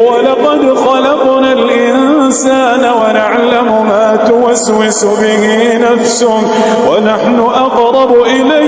ولقد خلقنا الإنسان ونعلم ما توسوس به نفسه ونحن أقرب إليه